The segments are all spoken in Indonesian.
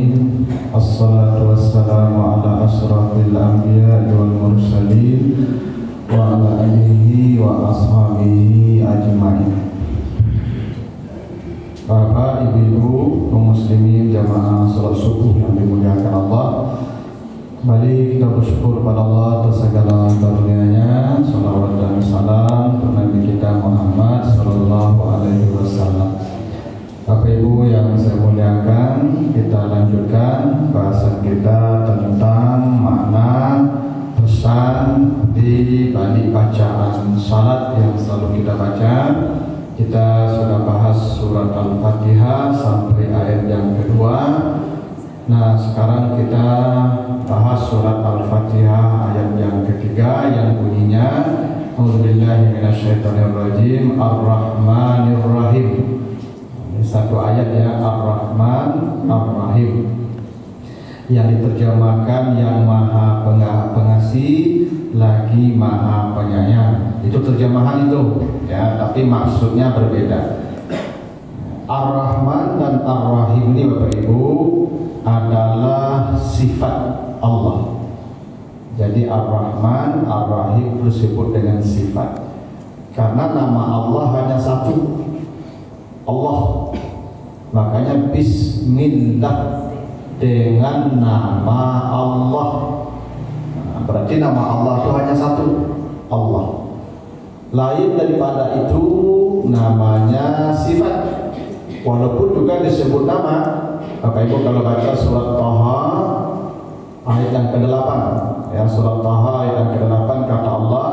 alamin. Assalatu wassalamu ala asrafil anbiya wal mursalin wa ala alihi wa ashabihi ajma'in. Bapak, ibu-ibu, kaum muslimin jamaah salat subuh yang dimuliakan Allah, kembali kita bersyukur pada Allah atas segala karunia-Nya. Salawat dan salam untuk Nabi kita Muhammad sallallahu alaihi wasallam. Bapak Ibu yang saya muliakan, kita lanjutkan bahasan kita tentang makna pesan di balik bacaan salat yang selalu kita baca. Kita sudah bahas surat Al-Fatihah sampai ayat yang kedua. Nah, sekarang kita bahas surat Al-Fatihah ayat yang ketiga yang bunyinya A'udzubillahi minasyaitonirrajim Ar-Rahmanir-Rahim. Satu ayat ya, Ar-Rahman Ar-Rahim, yang diterjemahkan yang maha pengasih lagi maha penyayang. Itu terjemahan itu ya, tapi maksudnya berbeda. Ar-Rahman dan Ar-Rahim ini Bapak Ibu adalah sifat Allah. Jadi Ar-Rahman Ar-Rahim disebut dengan sifat karena nama Allah hanya satu, Allah. Makanya bismillah, dengan nama Allah. Nah, berarti nama Allah itu hanya satu, Allah. Lain daripada itu namanya sifat, walaupun juga disebut nama. Bapak Ibu kalau baca surat Taha ayat yang ke-8 ya, surat Taha ayat yang ke-8 kata Allah,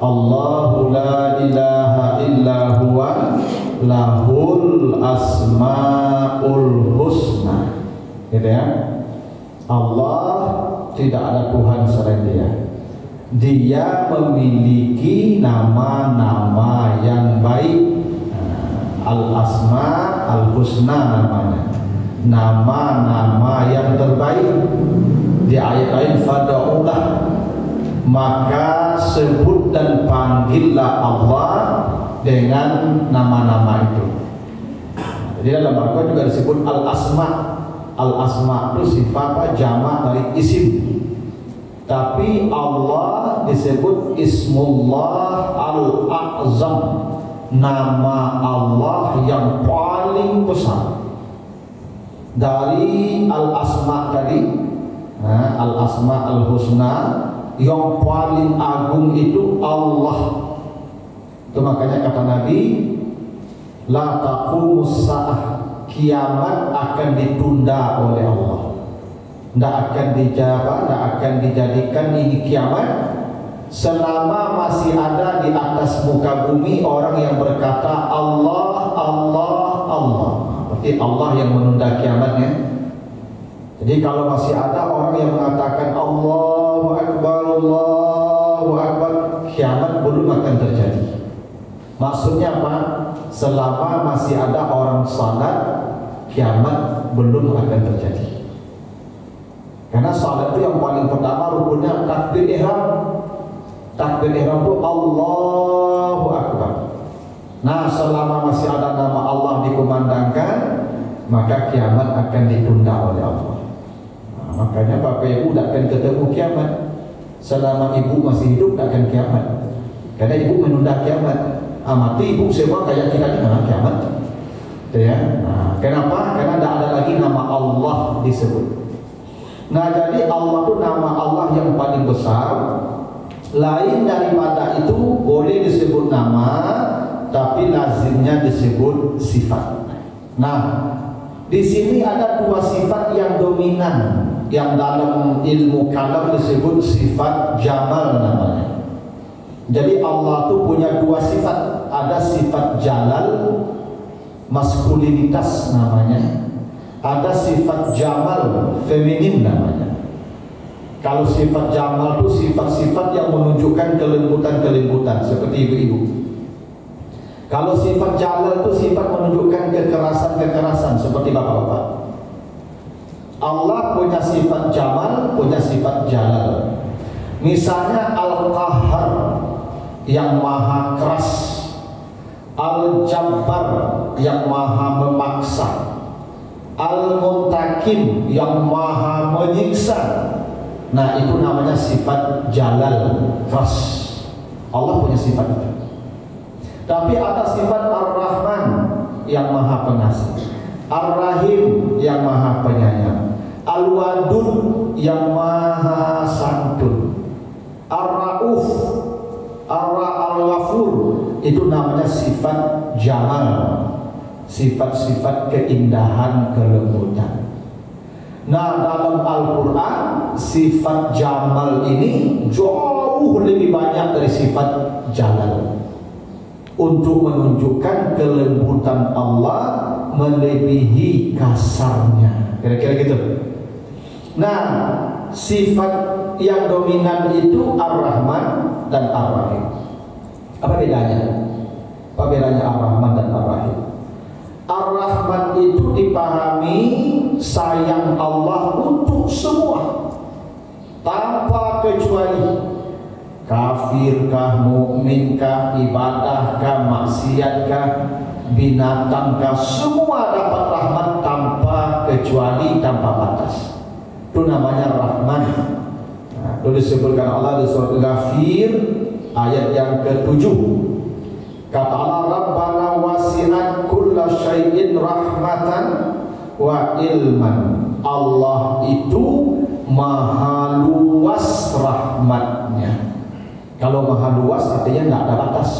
Allahu la ilaha illa huwa lahul asmaul husna. Gitu ya. Allah tidak ada Tuhan selain Dia. Dia memiliki nama-nama yang baik. Al-asma al-husna namanya. Nama-nama yang terbaik. Di ayat lain fada'ulah, maka sebut dan panggillah Allah dengan nama-nama itu. Jadi dalam Al-Quran juga disebut al-asma. Al-asma itu sifat jamak dari isim. Tapi Allah disebut Ismullah al-A'zam, nama Allah yang paling besar. Dari al-asma tadi, al-asma al-husna, yang paling agung itu Allah. Itu makanya kata Nabi, la taqumus sa'ah, kiamat akan ditunda oleh Allah. Tidak akan dijadikan ini kiamat selama masih ada di atas muka bumi orang yang berkata Allah, Allah, Allah. Berarti Allah yang menunda kiamatnya. Jadi kalau masih ada orang yang mengatakan Allahu Akbar, Allahu Akbar, kiamat belum akan terjadi. Maksudnya apa? Selama masih ada orang salat, kiamat belum akan terjadi. Karena salat itu yang paling pertama rukunnya takbir ihram. Takbir ihram itu Allahu Akbar. Nah, selama masih ada nama Allah dikumandangkan, maka kiamat akan ditunda oleh Allah. Nah, makanya Bapak Ibu tidak akan ketemu kiamat. Selama ibu masih hidup tidak akan kiamat. Karena ibu menunda kiamat. Mati ibu semua kayak kita di mana kiamat. Ya. Nah, kenapa? Karena tidak ada lagi nama Allah disebut. Nah, jadi Allah itu nama Allah yang paling besar. Lain daripada itu boleh disebut nama, tapi lazimnya disebut sifat. Nah, di sini ada dua sifat yang dominan, yang dalam ilmu kalam disebut sifat jamal namanya. Jadi Allah itu punya dua sifat. Ada sifat jalal, maskulinitas namanya. Ada sifat jamal, feminin namanya. Kalau sifat jamal itu sifat-sifat yang menunjukkan kelembutan-kelembutan seperti ibu-ibu. Kalau sifat jalal itu sifat menunjukkan kekerasan-kekerasan seperti bapak-bapak. Allah punya sifat jamal, punya sifat jalal. Misalnya Al-Qahhar yang maha keras, Al-Jabbar yang maha memaksa, Al-Muntakim, yang maha menyiksa. Nah, itu namanya sifat jalal, khas. Allah punya sifat itu. Tapi ada sifat Ar-Rahman, yang maha pengasih, Ar-Rahim, yang maha penyayang, Al-Wadud, yang maha santun, Ar-Rauf, Al-Ghafur, itu namanya sifat jamal, sifat-sifat keindahan, kelembutan. Nah, dalam Al-Quran sifat jamal ini jauh lebih banyak dari sifat jalal, untuk menunjukkan kelembutan Allah melebihi kasarnya, kira-kira gitu. Nah, sifat yang dominan itu Ar-Rahman dan Ar-Rahim. Apa bedanya? Apa bedanya Ar-Rahman dan Ar-Rahim? Ar-Rahman itu dipahami sayang Allah untuk semua tanpa kecuali. Kafirkah, mukminkah, ibadahkah, maksiatkah, binatangkah, semua dapat rahmat tanpa kecuali, tanpa batas. Itu namanya Rahman. Nah, itu disebutkan Allah di surat Ghafir ayat yang ke-7. Kata Allah, Rabbana wasi'at kulla syai'in rahmatan wa ilman. Allah itu maha luas rahmatnya. Kalau maha luas artinya tidak ada batas.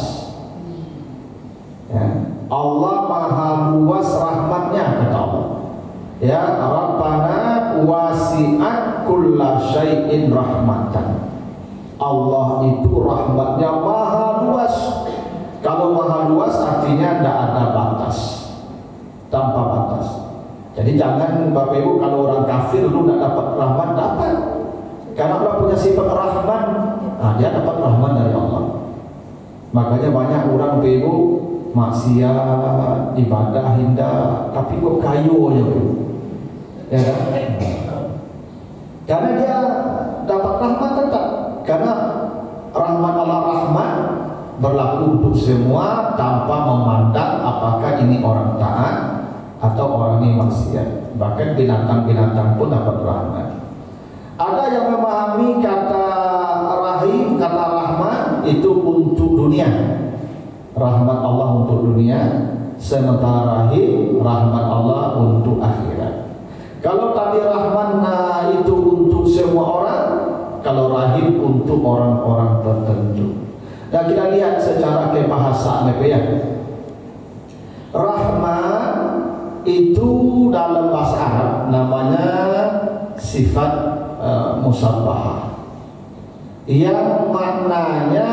Ya. Allah maha luas rahmatnya, kata Allah. Ya, Rabbana wasi'at kulla syai'in rahmatan. Allah itu rahmatnya maha luas. Kalau maha luas artinya tidak ada batas, tanpa batas. Jadi jangan Bapak Ibu kalau orang kafir lu tidak dapat rahmat, dapat. Karena Allah punya sifat rahman. Nah, dia dapat rahman dari Allah. Makanya banyak orang Bapak Ibu maksiat, ibadah indah, tapi kok kayu aja, ya kan? Karena dia dapat rahmat tetap. Karena rahmat Allah Rahman berlaku untuk semua tanpa memandang apakah ini orang taat atau orang ini maksiat. Bahkan binatang-binatang pun dapat rahmat. Ada yang memahami kata rahim, kata rahmat itu untuk dunia, rahmat Allah untuk dunia, sementara rahim, rahmat Allah untuk akhirat. Kalau tadi rahman itu untuk semua orang, kalau rahim untuk orang-orang tertentu. Nah, kita lihat secara kebahasaan ya. Rahman itu dalam bahasa Arab namanya sifat musabbahah, yang maknanya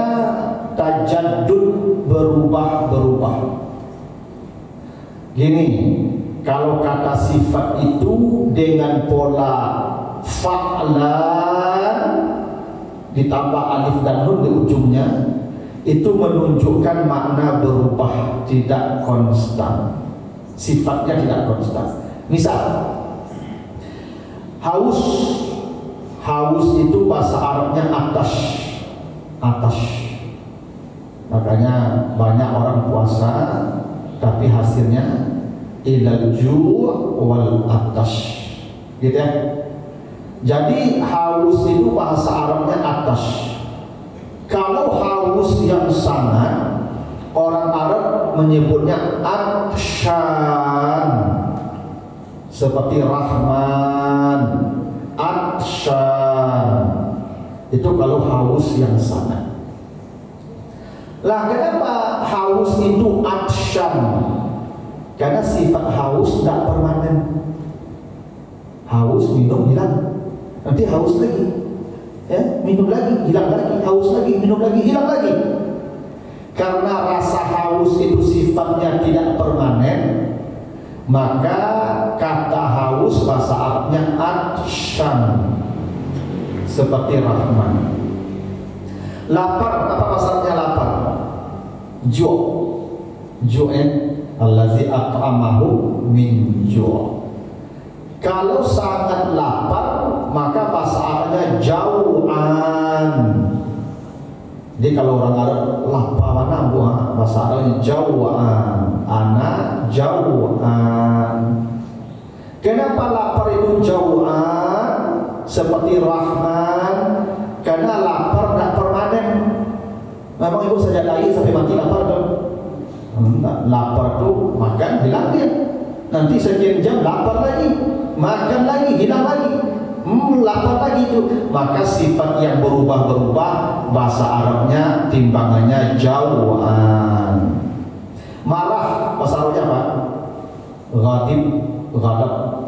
tajaddud, berubah-berubah. Gini, kalau kata sifat itu dengan pola fa'lan ditambah alif dan nun di ujungnya, itu menunjukkan makna berubah, tidak konstan. Sifatnya tidak konstan. Misal, haus. Haus itu bahasa Arabnya atash. Makanya banyak orang puasa tapi hasilnya ilal ju' wal atash, gitu ya. Jadi haus itu bahasa Arabnya atash. Kalau haus yang sangat, orang Arab menyebutnya atshan, seperti Rahman, atshan. Itu kalau haus yang sangat. Lah, kenapa haus itu atshan? Karena sifat haus tidak permanen. Haus minum hilang, nanti haus lagi. Ya, minum lagi, hilang lagi, haus lagi, minum lagi, hilang lagi. Karena rasa haus itu sifatnya tidak permanen, maka kata haus bahasa Arabnya atshan, seperti Rahman. Lapar, apa maksudnya lapar? Ju'en allazi at'amahu min ju'. Kalau sangat lapar, maka bahasa Arabnya jau'an. Jadi kalau orang Arab lapar mana buah, bahasa Arabnya jau'an, ana jau'an. Kenapa lapar itu jauhan seperti Rahman? Karena lapar tidak permanen. Memang ibu saja lagi sampai mati lapar dong? Lapar tuh makan hilang dia. Nanti sekian jam lapar lagi, makan lagi hilang lagi, lapar lagi itu. Maka sifat yang berubah-berubah, bahasa Arabnya timbangannya jauhan. Marah bahasa Arabnya apa? Ghadib, ghadab.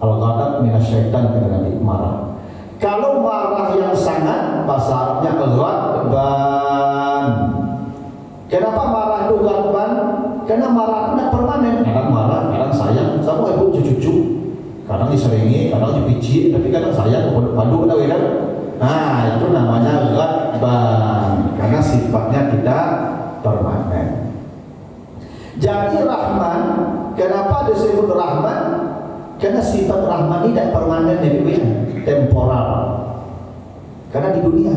Al-ghadab minasyaitan, kata Nabi, marah. Kalau marah yang sangat, bahasa Arabnya ghadban. Kenapa marah itu ghadban? Karena marah itu tidak permanen. Kadang marah, kadang sayang, sama ibu cucu-cucu. Kadang diseringi, kadang dipici, tapi kadang sayang, padu kita kan. Nah, itu namanya ghadban, karena sifatnya tidak permanen. Jadi Rahman, kenapa disebut Rahman? Karena sifat Rahman ini tidak permanen, temporal. Karena di dunia,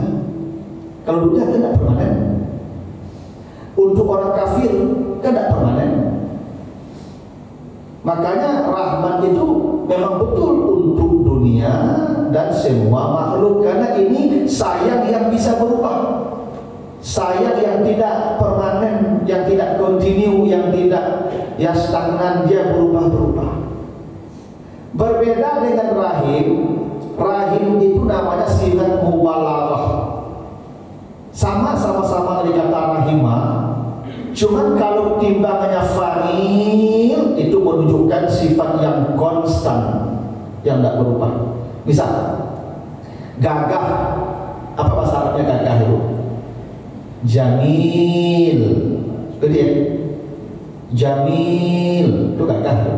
kalau dunia kan tidak permanen. Untuk orang kafir kan tidak permanen. Makanya Rahman itu memang betul untuk dunia dan semua makhluk, karena ini sayang yang bisa berubah, sayang yang tidak permanen, yang tidak kontinu, yang tidak stagnan, dia berubah-berubah. Berbeda dengan Rahim. Rahim itu namanya sifat mubalaghah. Sama-sama dari kata rahimah. Cuman kalau timbangannya fa'il, itu menunjukkan sifat yang konstan, yang tidak berubah. Misal gagah, apa bahasa Arabnya gagah itu? Jamil, itu dia. Jamil itu gagah itu.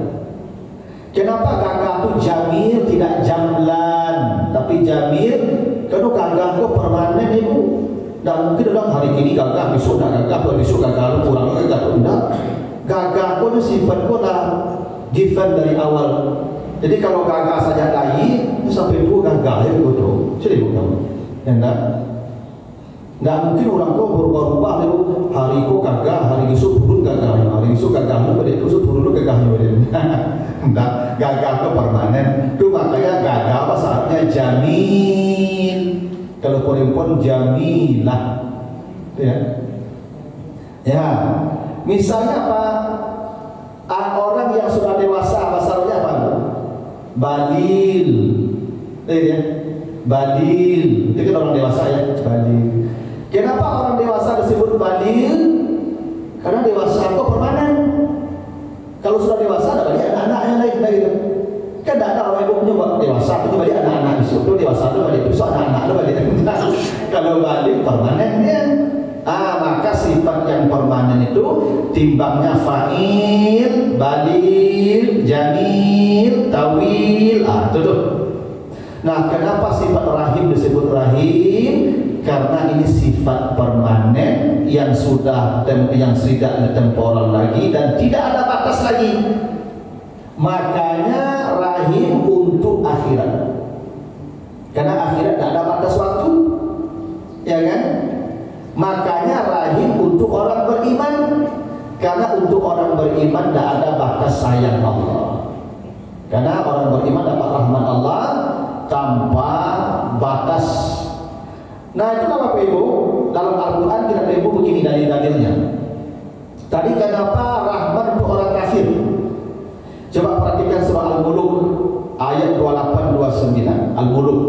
Kenapa gagah itu jamil, tidak jamlan, tapi jamil? Karena gagah itu permanen itu. Dan mungkin orang hari ini gagah, besok tidak gagah, besok gagah, kurang gagah, tidak. Gagah itu sifat itu lah given dari awal. Jadi kalau gagah saja lagi, sampai itu gagah ya betul. Jadi bukan, ya enggak? Nggak mungkin orang kau berubah-ubah itu. Hari kau gagah, hari besok turun gagahnya, hari besok gagahnya, pada besok turun gagahnya. Enggak, gagah itu permanen. Itu makanya gagah apa saatnya jamil. Kalau perempuan jamilah, ya. Misalnya apa? Orang yang sudah dewasa, masalahnya apa? Balil, ya. Balil, itu kan orang dewasa ya, balil. Kenapa orang dewasa disebut balil? Karena dewasa kok permanen. Kalau sudah dewasa ada balik anak-anaknya lain gitu. Kan tidak ada orang yang punya dewasa itu balik anak-anak, itu dewasa itu balik itu anak-anak itu balik. Kalau balik permanennya, maka sifat yang permanen itu timbangnya fa'il, balil, jamil, tawil, itu tuh. Nah, kenapa sifat rahim disebut rahim? Karena ini sifat permanen yang sudah yang tidak temporal lagi dan tidak ada batas lagi. Makanya rahim untuk akhirat. Karena akhirat tidak ada batas waktu, ya kan? Makanya rahim untuk orang beriman. Karena untuk orang beriman tidak ada batas sayang Allah. Karena orang beriman dapat rahmat Allah tanpa batas. Nah, itu Bapak Ibu, dalam Al-Quran kita temu begini dalil-dalilnya. Tadi kenapa rahmat untuk orang kafir? Coba perhatikan surah Al-Muluk ayat 28-29. Al-Muluk,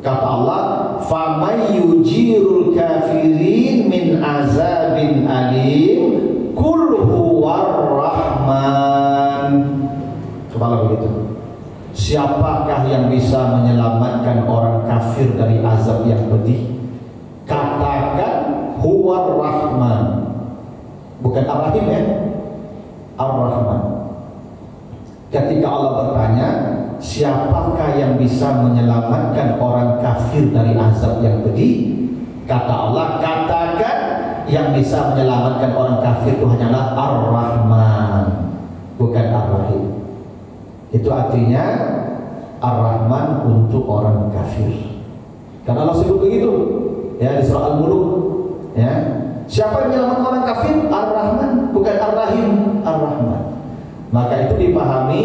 kata Allah, "Faman yujirul kafirin min azabin alim kul huwar rahman." Coba begitu. Siapakah yang bisa menyelamatkan orang kafir dari azab yang pedih? Katakan huwar rahman. Bukan ar-rahim ya, ar-rahman. Ketika Allah bertanya, siapakah yang bisa menyelamatkan orang kafir dari azab yang pedih? Kata Allah, katakan yang bisa menyelamatkan orang kafir itu hanyalah ar-rahman, bukan ar-rahim. Itu artinya ar-rahman untuk orang kafir. Karena Allah sebut begitu ya di surah Al-Muluk ya. Siapa yang menyelamatkan orang kafir? Ar-rahman, bukan ar-rahim, ar-rahman. Maka itu dipahami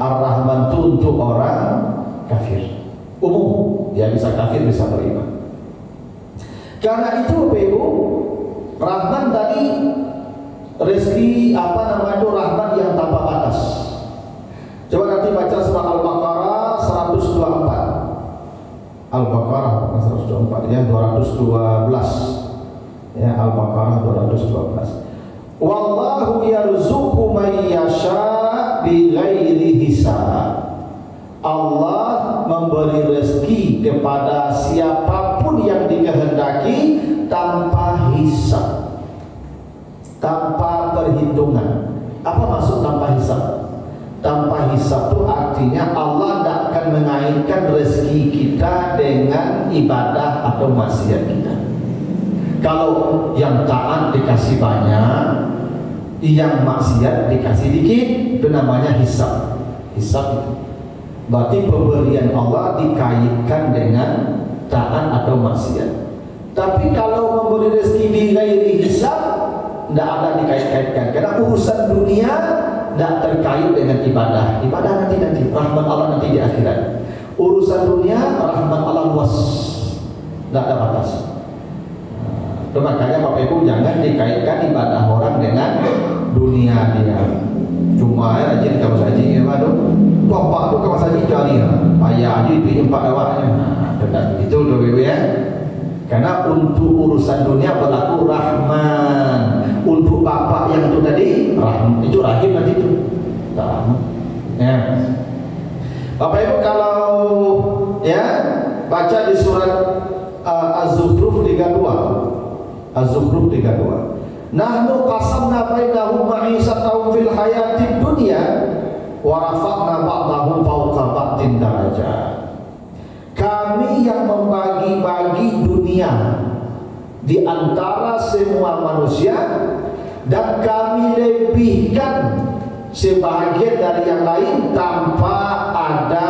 Ar-Rahman itu untuk orang kafir umum, ya bisa kafir bisa beriman. Karena itu Ibu, Rahman tadi rezeki Rahman yang tanpa batas. Coba nanti baca surah Al-Baqarah 124. Al-Baqarah 124 ya, 212. Ya, Al-Baqarah 212. Wallahu yarzuqu man yasha bighairi hisab. Allah memberi rezeki kepada siapapun yang dikehendaki tanpa hisab, tanpa perhitungan. Apa maksud tanpa hisab? Tanpa hisab itu artinya Allah tidak akan mengaitkan rezeki kita dengan ibadah atau maksiat kita. Kalau yang taat dikasih banyak, yang maksiat dikasih dikit, itu namanya hisab. Hisab itu berarti pemberian Allah dikaitkan dengan taat atau maksiat. Tapi kalau memberi rezeki bighairi hisab, tidak ada dikait-kaitkan. Karena urusan dunia tidak terkait dengan ibadah. Ibadah nanti rahmat Allah nanti di akhirat. Urusan dunia rahmat Allah luas, tidak ada batas. Itu makanya Bapak Ibu jangan dikaitkan ibadah orang dengan dunia dia. Cuma rajin kamu saji ya waduh. Bapak tu kamu saji cari payah aja itu empat awaknya. Nah, itu tuh Ibu ya. Karena untuk urusan dunia berlaku Rahman. Untuk Bapak yang itu tadi itu Rahim nanti itu. Rahman. Ya. Bapak Ibu kalau ya baca di surat Az-Zukhruf 32. Az-Zukhruf 32. Nahnu qasamna bainahum ma'isatahum fil hayatid dunya wa rafa'na ba'dahum fawqa ba'din darajat. Kami yang membagi-bagi dunia di antara semua manusia dan kami lebihkan sebahagian dari yang lain tanpa ada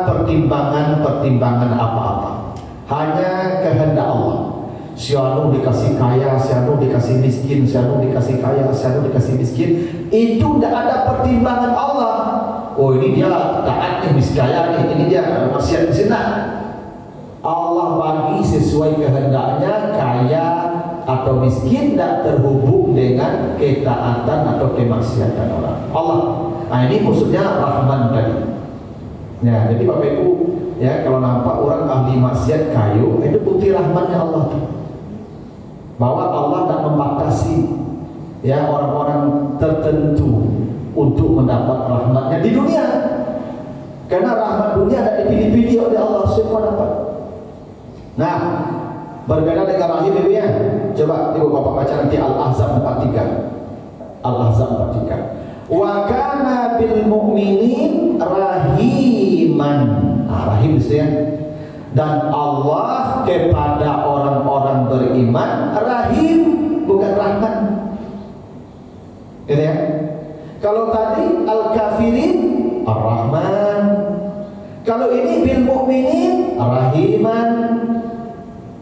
pertimbangan apa-apa. Hanya kehendak Allah. Si anu dikasih kaya, si anu dikasih miskin, si anu dikasih kaya, si anu dikasih miskin. Itu tidak ada pertimbangan Allah. Oh ini dia taat nih, miskaya nih, ini dia maksiat zina. Allah bagi sesuai kehendaknya, kaya atau miskin tidak terhubung dengan ketaatan atau kemaksiatan orang. Allah. Nah ini maksudnya Rahman tadi. Ya, jadi Bapak Ibu ya kalau nampak orang ahli maksiat kayu, itu bukti rahmannya Allah tuh. Bahwa Allah tak membatasi ya orang-orang tertentu untuk mendapat rahmatnya di dunia. Karena rahmat dunia tidak dipilih-pilih oleh Allah, semua dapat. Nah, berbeda dengan rahim Ibu ya. Coba Ibu Bapak baca nanti Al-Ahzab 43. Al-Ahzab 43. Wa kana bil mu'minin rahiman. Rahim itu ya. Dan Allah kepada orang-orang beriman Rahim, bukan Rahman. Gitu ya. Kalau tadi Al-Kafirin Ar-Rahman, kalau ini bil mu'minin Rahiman.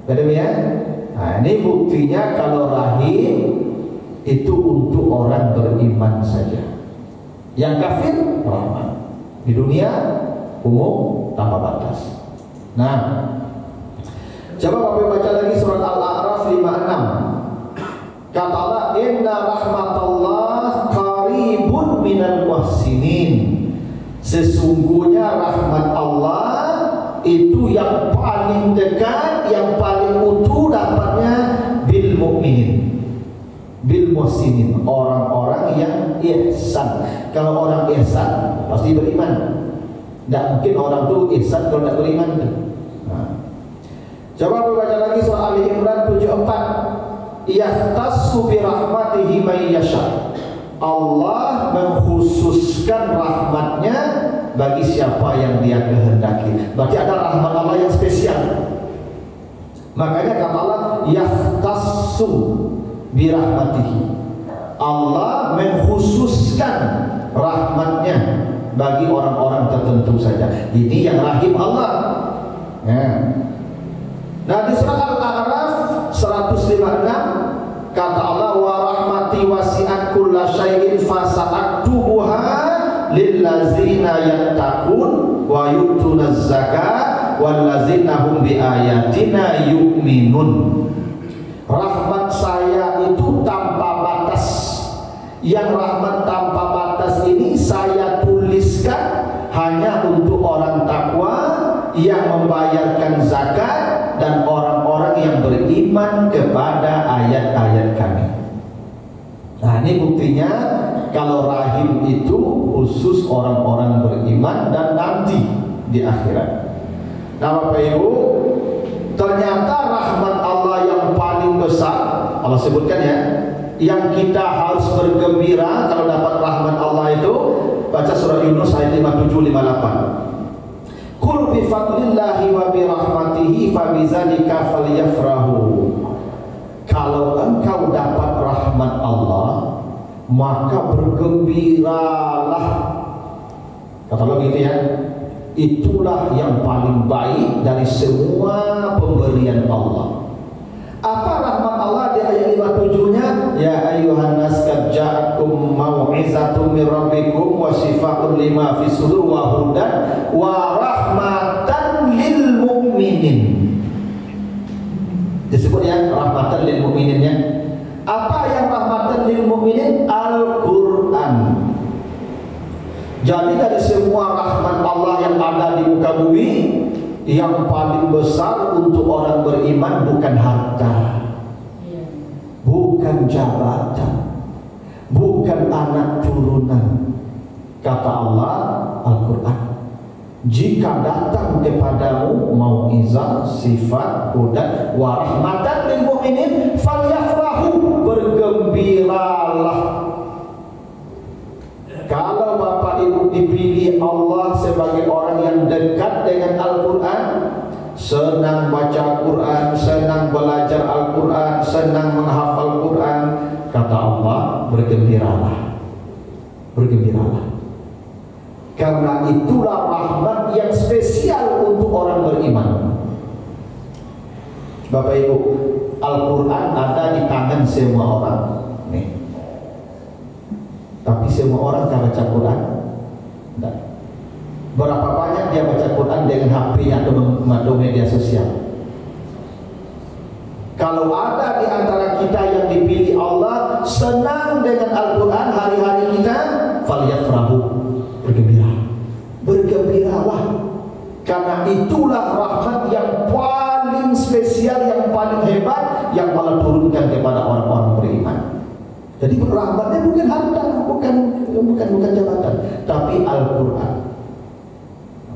Betul ya? Nah ini buktinya kalau Rahim itu untuk orang beriman saja. Yang kafir Rahman. Di dunia umum tanpa batas. Nah, coba Bapak baca lagi surat Al-A'raf 56. Kata Allah, inna rahmatallah qaribun minal muhsinin. Sesungguhnya rahmat Allah itu yang paling dekat, yang paling utuh dapatnya bil mu'minin, bil muhsinin, orang-orang yang ihsan. Kalau orang ihsan pasti beriman. Tidak mungkin orang itu ihsan kalau tidak beriman itu. Nah. Coba baca lagi surah Ali Imran 74. Yahtassu bi rahmatihi may yasha. Allah mengkhususkan rahmatnya bagi siapa yang dia kehendaki. Berarti ada rahmat Allah yang spesial. Makanya kata Allah yahtassu bi rahmatihi. Allah mengkhususkan rahmatnya bagi orang-orang tertentu saja. Ini yang rahim Allah. Ya. Nah di surah Al-A'raf 156 kata Allah wa rahmati wasi'at kulla syai'in fasa'aktubuha lillazina yattaqun wa yu'tunaz zakat wallazina hum biayatina yu'minun. Rahmat saya itu tanpa batas. Yang rahmat tanpa batas ini saya tuliskan hanya untuk orang takwa yang membayarkan zakat dan orang-orang yang beriman kepada ayat-ayat kami. Nah, ini buktinya kalau rahim itu khusus orang-orang beriman dan nanti di akhirat. Nah, Bapak Ibu, ternyata rahmat Allah yang paling besar, Allah sebutkan ya, yang kita harus bergembira kalau dapat rahmat Allah itu, baca surah Yunus ayat 57-58. Qul bi fadlillahi wa bi rahmatihi fa bidzalika falyafrahu. Kalau engkau dapat rahmat Allah, maka bergembiralah. Kata Allah gitu ya. Itulah yang paling baik dari semua pemberian Allah. Apa rahmat Allah di ayat 57-nya? Ya ayyuhan nas qad ja'akum mau'izatun mir rabbikum wa shifaa'un lima fis sudur wa hudan wa rahmatan lil mu'minin. Disebut ya rahmatan lil mu'mininnya. Apa yang rahmatan lil mu'minin? Al-Qur'an. Jadi dari semua rahmat Allah yang ada di muka bumi, yang paling besar untuk orang beriman bukan harta, bukan jabatan, bukan anak turunan. Kata Allah, Al-Quran, jika datang kepadamu mau'izah, sifat, hudan, wa rahmatan lil mu'minin falyafrahu, bergembiralah. Kalau Bapak Ibu dipilih Allah sebagai orang yang dekat dengan Al-Quran, senang baca Quran, senang belajar Al-Quran, senang menghafal Quran, kata Allah, bergembiralah. Bergembiralah. Karena itulah rahmat yang spesial untuk orang beriman. Bapak Ibu, Al-Quran ada di tangan semua orang. Nih. Tapi semua orang kan baca Quran? Tidak. Berapa banyak dia baca Quran dengan HP atau media sosial? Kalau ada di antara kita yang dipilih Allah senang dengan Al-Quran hari-hari kita, falyafrahu, bergembira. Bergembiralah. Karena itulah rahmat yang paling spesial, yang paling hebat yang Allah turunkan kepada orang-orang beriman. Jadi rahmatnya bukan harta, bukan jabatan, tapi Al-Quran.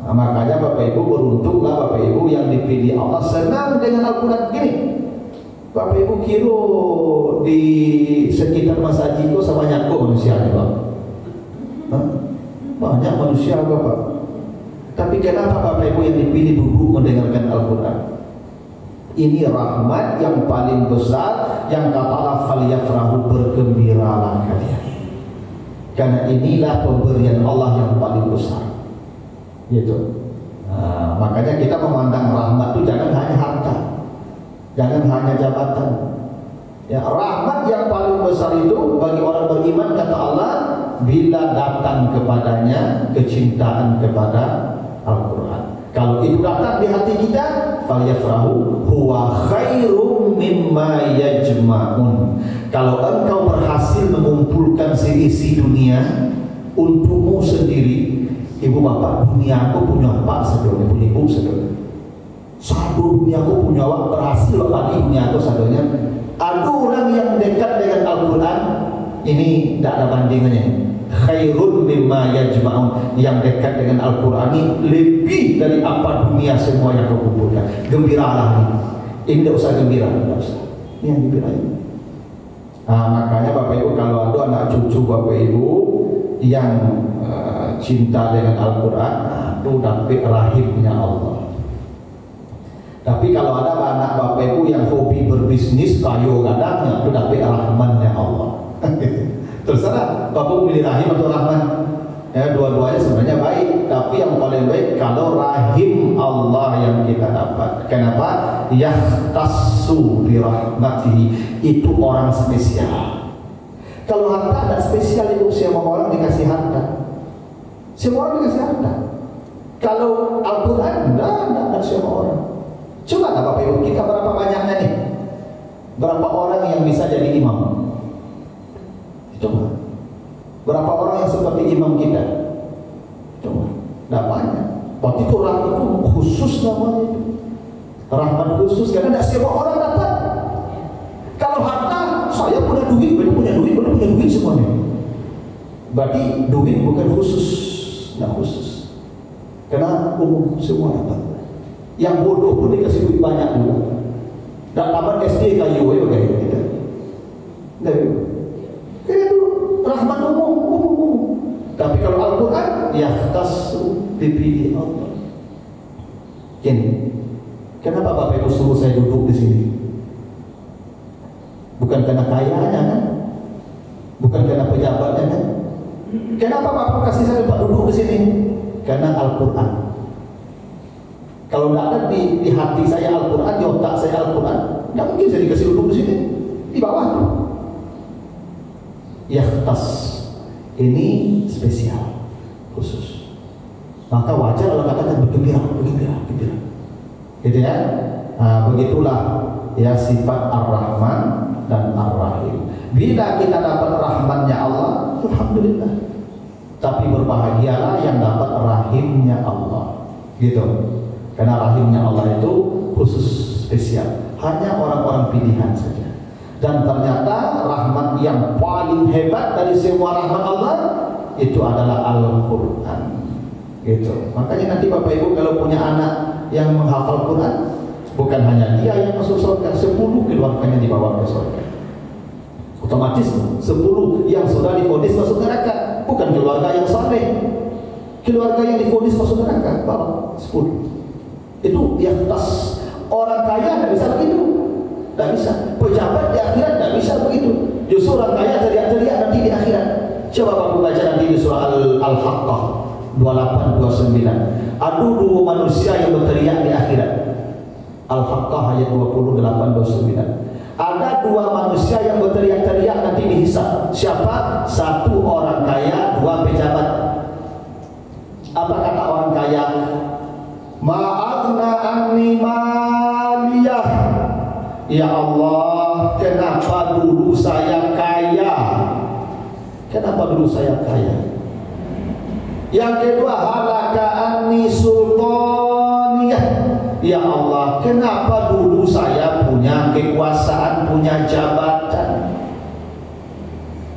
Nah, makanya Bapak Ibu beruntunglah Bapak Ibu yang dipilih Allah senang dengan Al-Quran. Gini, Bapak Ibu kira di sekitar Mas Haji itu sebanyak manusia Pak? Banyak manusia Bapak. Tapi kenapa Bapak Ibu yang dipilih duduk mendengarkan Al-Quran? Ini rahmat yang paling besar, yang kata Allah falyafrahu, bergembiralah kalian. Karena inilah pemberian Allah yang paling besar. Gitu. Nah, makanya kita memandang rahmat itu jangan hanya harta, jangan hanya jabatan. Ya, rahmat yang paling besar itu bagi orang beriman, kata Allah, bila datang kepadanya kecintaan kepada Al-Quran. Kalau itu datang di hati kita, falyafrahu huwa khairum mimma yajma'un. Kalau engkau berhasil mengumpulkan seisi dunia untukmu sendiri, ibu bapak, dunia aku punya apa sadonya, punya ibu sadonya. Satu dunia aku punya apa, berhasil apa di dunia aku sadonya. Ada orang yang dekat dengan Al-Quran, ini tidak ada bandingannya. Khairun mimma yajma'un, yang dekat dengan Al-Quran ini lebih dari apa dunia semua yang kau kumpulkan. Gembiralah ini. Ini tidak usah gembira, tidak usah. Ini yang gembira ini. Nah, makanya Bapak Ibu kalau ada anak cucu Bapak Ibu yang cinta dengan Al-Quran, itu dapat rahimnya Allah. Tapi kalau ada anak Bapak Ibu yang hobi berbisnis, kayu gadangnya, itu dapat rahmannya Allah. Terserah Bapak pilih rahim atau rahman. Ya, dua-duanya sebenarnya baik, tapi yang paling baik kalau rahim Allah yang kita dapat. Kenapa? Yahtassu bi rahmatihi, itu orang spesial. Kalau harta ada spesial, itu siapa orang dikasih harta. Semua orang dikasih harta. Kalau Al-Quran, enggak semua orang. Coba tak Bapak Ibu, kita berapa banyaknya nih? Berapa orang yang bisa jadi imam? Coba. Berapa orang yang seperti imam kita? Coba. Tidak banyak. Berarti itu rahmat itu khusus namanya itu. Rahmat khusus, karena tidak semua orang dapat. Kalau harta, saya punya duit, belum punya duit semuanya. Berarti duit bukan khusus, tidak khusus. Karena umum semua dapat. Yang bodoh pun dikasih duit banyak juga. Dan tamat SD kayu kayak gitu. Dari karena itu rahmat umum. Tapi kalau Al-Quran, ya khas dipilih Allah. Gini, kenapa Bapak Ibu suruh saya duduk di sini? Bukan karena kayanya kan? Bukan karena pejabatnya kan? Kenapa Bapak kasih saya Pak duduk di sini? Karena Al-Quran. Kalau tidak ada di hati saya Al-Quran, di otak saya Al-Quran, tidak mungkin saya dikasih duduk di sini, di bawah tuh. Yakhtas, ini spesial, khusus. Maka wajar kalau katakan bergembira. Gitu ya. Nah, begitulah ya sifat Ar-Rahman dan Ar-Rahim. Bila kita dapat rahmatnya Allah, alhamdulillah. Tapi berbahagialah yang dapat rahimnya Allah. Gitu. Karena rahimnya Allah itu khusus spesial. Hanya orang-orang pilihan saja. Dan ternyata rahmat yang paling hebat dari semua rahmat Allah itu adalah Al-Quran. Gitu. Makanya nanti Bapak Ibu kalau punya anak yang menghafal Quran, bukan hanya dia yang masuk surga, 10 keluarganya dibawa ke surga. Otomatis 10 yang sudah divonis masuk neraka, bukan keluarga yang saleh. Keluarga yang divonis masuk neraka, bawa 10. Itu yang tas. Orang kaya tidak bisa begitu. Tidak bisa. Pejabat di akhirat tidak bisa begitu. Justru orang kaya teriak-teriak nanti di akhirat. Coba Bapak baca nanti di surah Al-Haqqah 28-29. Ada 2 manusia yang berteriak di akhirat. Al-Haqqah ayat 28-29. Ada 2 manusia yang berteriak-teriak nanti dihisab. Siapa? 1 orang kaya, 2 pejabat. Apa kata orang kaya? Ma'agna anni maliyah. Ya Allah, kenapa dulu saya kaya? Kenapa dulu saya kaya? Yang kedua, halaka anni sultaniyah. Ya Allah, kenapa dulu saya punya kekuasaan, punya jabatan?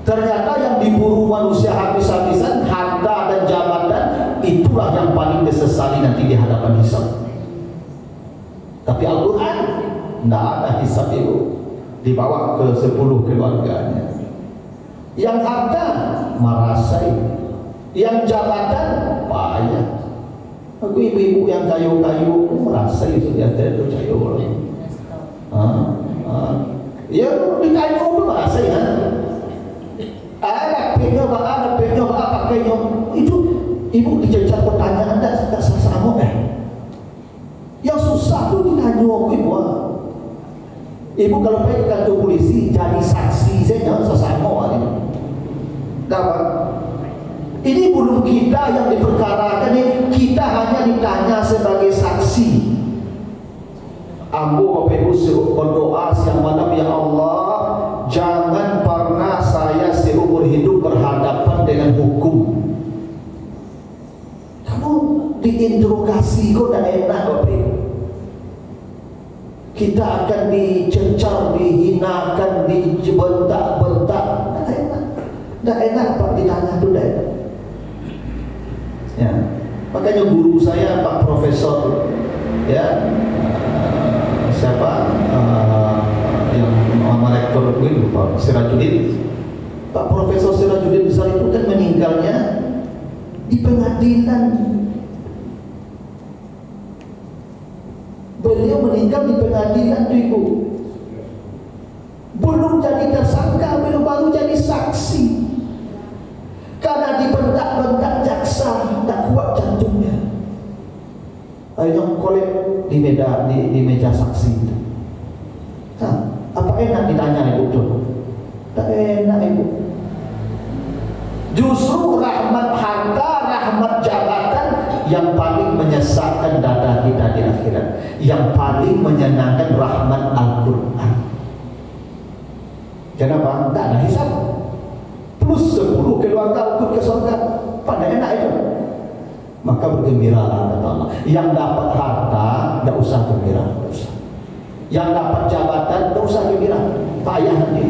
Ternyata yang diburu manusia habis-habisan, harta dan jabatan, itulah yang paling disesali nanti di hadapan hisab. Tapi Al-Quran tidak ada hisab itu, dibawa ke 10 keluarganya. Yang harta merasai, yang jabatan payah. Aku ibu-ibu yang kayu-kayu merasa itu dia itu cayu orang. Ya di kayu itu merasa ya. Ada penyo pakainya itu ibu dicecar pertanyaan tidak sama Yang susah tuh ditanya ibu. Ibu kalau pergi ke kantor polisi jadi saksi saya jangan sesama ini. Dapat. Ini belum kita yang diperkarakan, kita hanya ditanya sebagai saksi. Ambo Bapak Ibu berdoa siang malam, ya Allah, jangan pernah saya seumur hidup berhadapan dengan hukum. Kamu diinterogasi kok tidak enak Bapak Ibu. Kita akan dicecar, dihinakan, dibentak-bentak, tidak enak. Tidak enak Pak ditanya itu tidak enak. Ya, makanya guru saya Pak Profesor ya siapa yang nama rektor itu Pak Sirajuddin. Pak Profesor Sirajuddin besar itu kan meninggalnya di pengadilan. Beliau meninggal di pengadilan tuh Ibu. Belum jadi tersangka, belum baru jadi saksi. Karena dibentak-bentak jaksa, tak kuat jantungnya. Akhirnya kolek di meja saksi itu. Apa enak ditanya Ibu tuh? Tak enak Ibu. Justru rahmat harta, rahmat jabatan yang paling menyesatkan dada kita di akhirat, yang paling menyenangkan rahmat Al-Quran. Kenapa? Tidak ada hisab. Plus 10 keluarga ikut ke surga. Pada enak itu. Maka bergembiralah kata Allah. Yang dapat harta, tidak usah gembira, tidak usah. Yang dapat jabatan, tidak usah gembira. Payah nanti.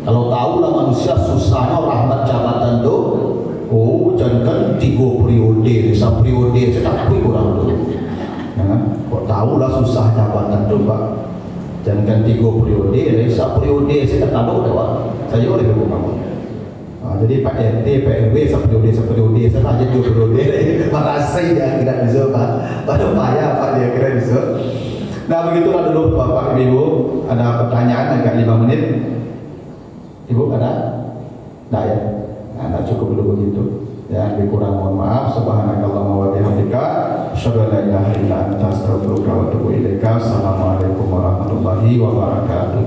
Kalau tahulah manusia susahnya rahmat jabatan itu, oh jangan 3 periode, 1 periode, saya tak kurang tu. Kok tahulah susah jabatan itu Pak. Jangan 3 periode, 1 periode saya tak tahu dah Pak. Saya oleh berumah. Jadi Pak RT, Pak RW, 1 periode, saya aja 2 periode. Makasih ya kira bisa Pak. Pada payah Pak dia kira bisa. Nah begitulah dulu Bapak Ibu. Ada pertanyaan agak 5 menit. Ibu ada? Nah ya, nah cukup dulu begitu. Ya, lebih kurang mohon maaf. Subhanakallahumma wa bihamdika, asyhadu an la ilaha illa anta, astaghfiruka wa atubu ilaika. Assalamualaikum warahmatullahi wabarakatuh.